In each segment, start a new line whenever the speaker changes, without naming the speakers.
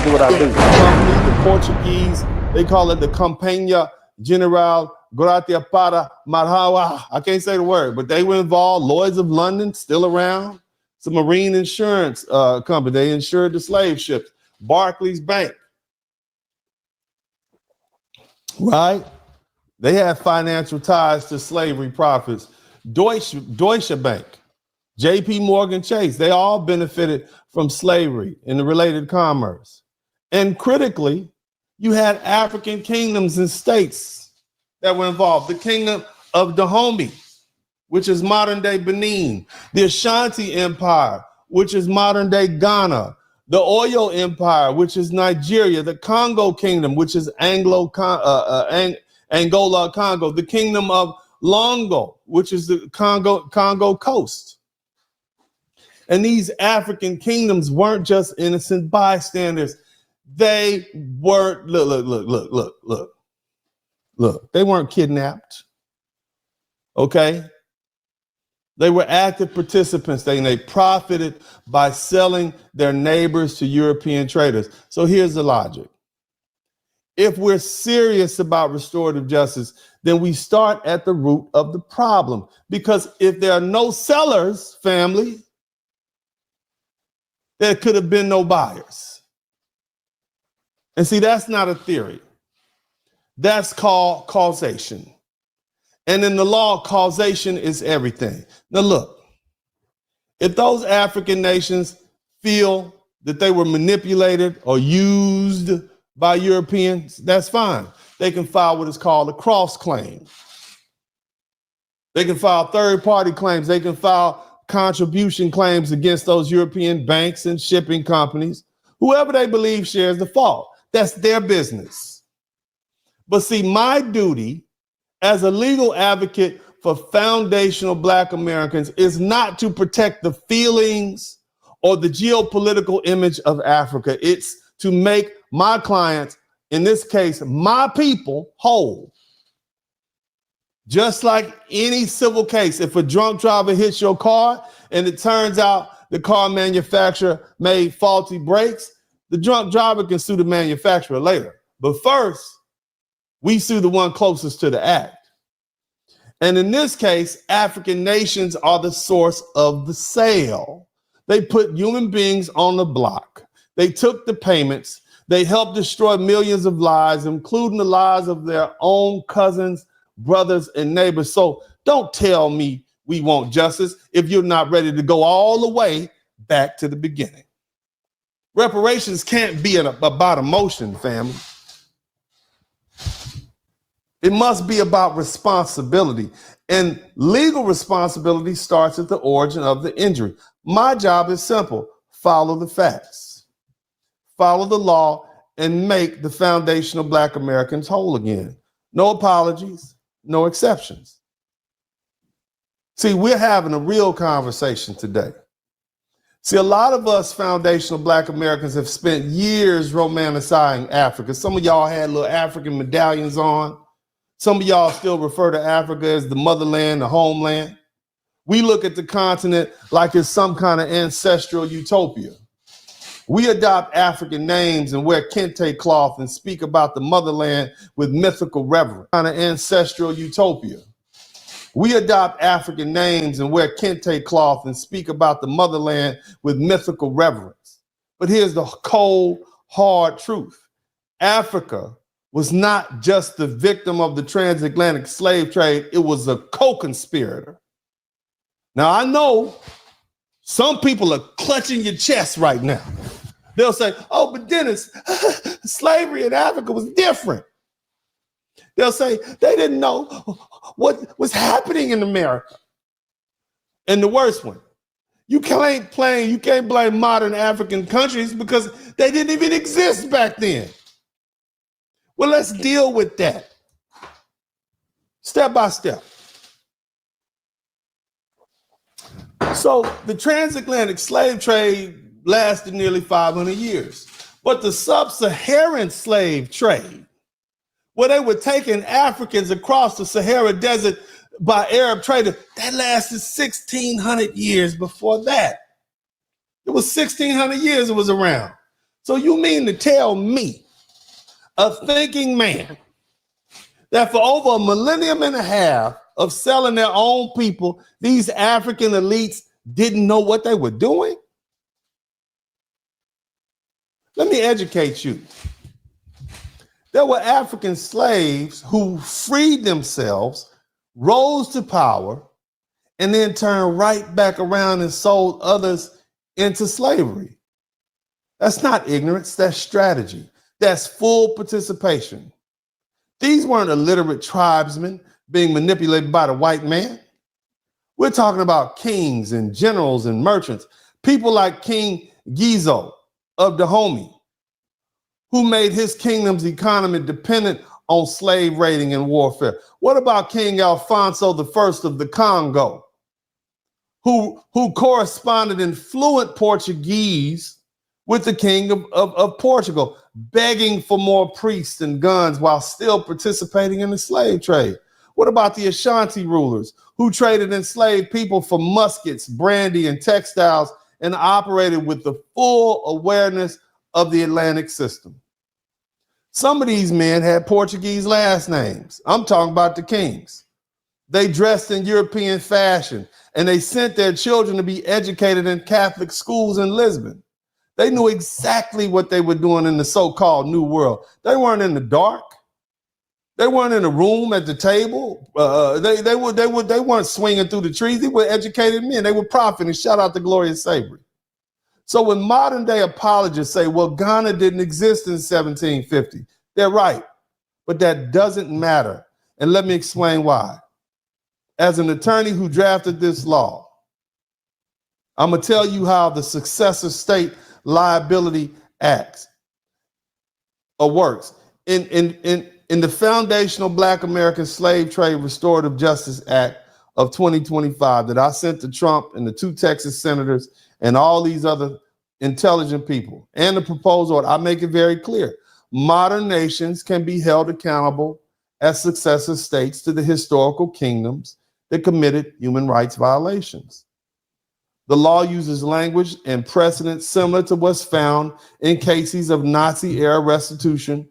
do what I do.
Company, the Portuguese, they call it the Companhia General Gratia para Marhawa. I can't say the word, but they were involved. Lloyd's of London, still around. It's a marine insurance company. They insured the slave ships. Barclays Bank, right? They had financial ties to slavery profits. Deutsche Bank, JP Morgan Chase, they all benefited from slavery and the related commerce. And critically, you had African kingdoms and states that were involved. The kingdom of Dahomey, which is modern day Benin, the Ashanti Empire, which is modern day Ghana, the Oyo Empire, which is Nigeria, the Congo Kingdom, which is Angola, Congo, the Kingdom of Longo, which is the Congo coast. And these African kingdoms weren't just innocent bystanders. They weren't, look, they weren't kidnapped, okay? They were active participants. They profited by selling their neighbors to European traders. So here's the logic. If we're serious about restorative justice, then we start at the root of the problem. Because if there are no sellers, family, there could have been no buyers. And see, that's not a theory. That's called causation. And in the law, causation is everything. Now look, if those African nations feel that they were manipulated or used by Europeans, that's fine. They can file what is called a cross claim. They can file third-party claims. They can file contribution claims against those European banks and shipping companies, whoever they believe shares the fault. That's their business. But see, my duty as a legal advocate for foundational Black Americans is not to protect the feelings or the geopolitical image of Africa. It's to make my clients, in this case, my people, whole. Just like any civil case, if a drunk driver hits your car and it turns out the car manufacturer made faulty brakes, the drunk driver can sue the manufacturer later. But first, we sue the one closest to the act. And in this case, African nations are the source of the sale. They put human beings on the block. They took the payments. They helped destroy millions of lives, including the lives of their own cousins, brothers, and neighbors. So don't tell me we want justice if you're not ready to go all the way back to the beginning. Reparations can't be about emotion, family. It must be about responsibility. And legal responsibility starts at the origin of the injury. My job is simple. Follow the facts. Follow the law and make the foundational Black Americans whole again. No apologies, no exceptions. See, we're having a real conversation today. See, a lot of us foundational Black Americans have spent years romanticizing Africa. Some of y'all had little African medallions on. Some of y'all still refer to Africa as the motherland, the homeland. We look at the continent like it's some kind of ancestral utopia. We adopt African names and wear kente cloth and speak about the motherland with mythical reverence. Kind of ancestral utopia. We adopt African names and wear kente cloth and speak about the motherland with mythical reverence. But here's the cold, hard truth. Africa was not just the victim of the transatlantic slave trade, it was a co-conspirator. Now, I know some people are clutching your chest right now. They'll say, oh, but Dennis, slavery in Africa was different. They'll say they didn't know what was happening in America. And the worst one, you can't blame modern African countries because they didn't even exist back then. Well, let's deal with that step by step. So the transatlantic slave trade lasted nearly 500 years. But the sub-Saharan slave trade, where they were taking Africans across the Sahara Desert by Arab traders, that lasted 1,600 years before that. It was 1,600 years it was around. So you mean to tell me, a thinking man, that for over a millennium and a half of selling their own people, these African elites didn't know what they were doing? Let me educate you. There were African slaves who freed themselves, rose to power, and then turned right back around and sold others into slavery. That's not ignorance, that's strategy. That's full participation. These weren't illiterate tribesmen being manipulated by the white man. We're talking about kings and generals and merchants, people like King Gizo of Dahomey, who made his kingdom's economy dependent on slave raiding and warfare. What about King Alfonso I of the Congo, who corresponded in fluent Portuguese with the king of Portugal, begging for more priests and guns while still participating in the slave trade? What about the Ashanti rulers who traded enslaved people for muskets, brandy, and textiles and operated with the full awareness of the Atlantic system? Some of these men had Portuguese last names. I'm talking about the kings. They dressed in European fashion, and they sent their children to be educated in Catholic schools in Lisbon. They knew exactly what they were doing in the so-called New World. They weren't in the dark. They weren't in a room at the table. They weren't swinging through the trees. They were educated men. They were profiting. Shout out to Gloria Sabry. So when modern day apologists say, well, Ghana didn't exist in 1750, they're right, but that doesn't matter. And let me explain why. As an attorney who drafted this law, I'm gonna tell you how the Successor State Liability Acts works. In the foundational Black American Slave Trade Restorative Justice Act of 2025 that I sent to Trump and the 2 Texas senators and all these other intelligent people, and the proposed order, I make it very clear. Modern nations can be held accountable as successor states to the historical kingdoms that committed human rights violations. The law uses language and precedent similar to what's found in cases of Nazi-era restitution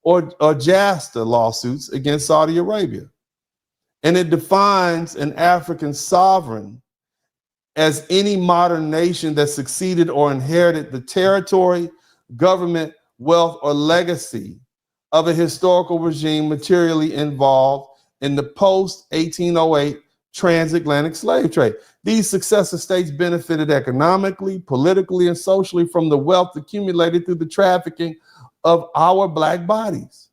or JASTA lawsuits against Saudi Arabia. And it defines an African sovereign as any modern nation that succeeded or inherited the territory, government, wealth, or legacy of a historical regime materially involved in the post-1808 transatlantic slave trade. These successor states benefited economically, politically, and socially from the wealth accumulated through the trafficking of our Black bodies.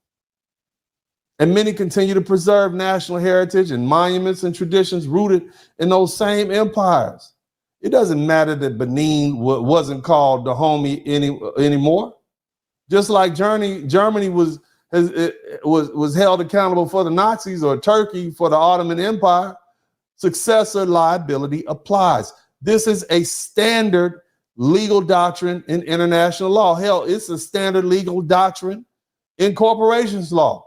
And many continue to preserve national heritage and monuments and traditions rooted in those same empires. It doesn't matter that Benin wasn't called Dahomey anymore. Just like Germany was held accountable for the Nazis, or Turkey for the Ottoman Empire, successor liability applies. This is a standard legal doctrine in international law. Hell, it's a standard legal doctrine in corporations law.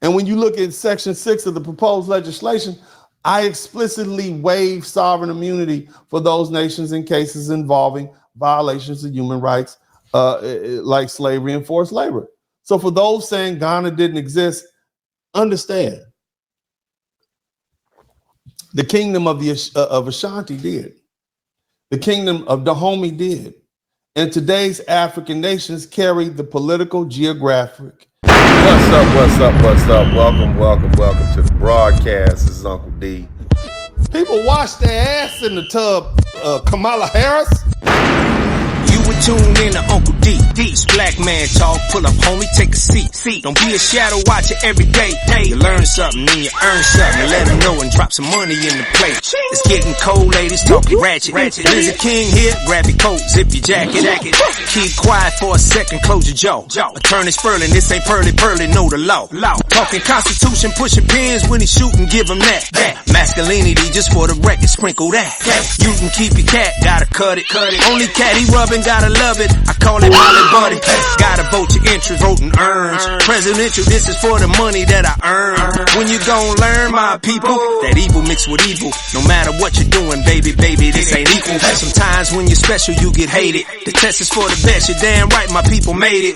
And when you look at Section 6 of the proposed legislation, I explicitly waive sovereign immunity for those nations in cases involving violations of human rights, like slavery and forced labor. So for those saying Ghana didn't exist, understand, the kingdom of Ashanti did. The kingdom of Dahomey did. And today's African nations carry the political, geographic. What's up, what's up, what's up? Welcome to the broadcast. This is Uncle D. People wash their ass in the tub, Kamala Harris.
You would tune in to Uncle D. D's Black Man Talk. Pull up, homie, take a seat. Don't be a shadow watcher every day. You learn something, then you earn something. And let them know and drop some money in the plate. It's getting cold, ladies, talking ratchet. There's a king here, grab your coat, zip your jacket. Keep quiet for a second, close your jaw. Attorney Spurling, this ain't pearly, know the law. Talking Constitution, pushing pins when he shooting, give him that. Masculinity, just for the record, sprinkle that. You can keep your cat, gotta cut it. Only cat he rubbing, gotta love it. I call it Molly buddy, gotta vote your interest, voting earns. Presidential, this is for the money that I earn. When you gon' learn, my people, that evil mixed with evil. No matter what you're doing, baby, this ain't equal. Sometimes when you're special, you get hated. The test is for the best, you're damn right, my people made it.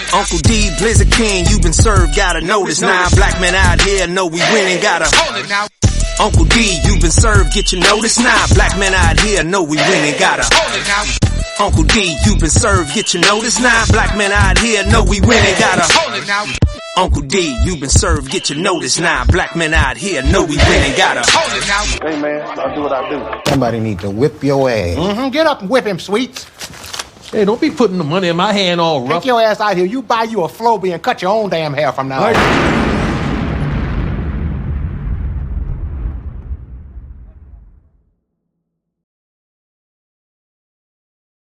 Uncle D, Blizzard King, you been served, gotta know this. 9 black men out here know we winning, gotta hold it now. Uncle D, you been served, get your notice. 9 black men out here know we winning, gotta hold it now. Uncle D, you been served, get your notice. 9 black men out here know we winning, gotta hold it now. Uncle D, you been served, get your notice. 9 black men out here know we winning, gotta hold it now.
Hey man, I'll do what I do.
Somebody need to whip your ass.
Get up and whip him, Sweets.
Hey, don't be putting the money in my hand all rough.
Take your ass out here. You buy you a Flowbee and cut your own damn hair from now on.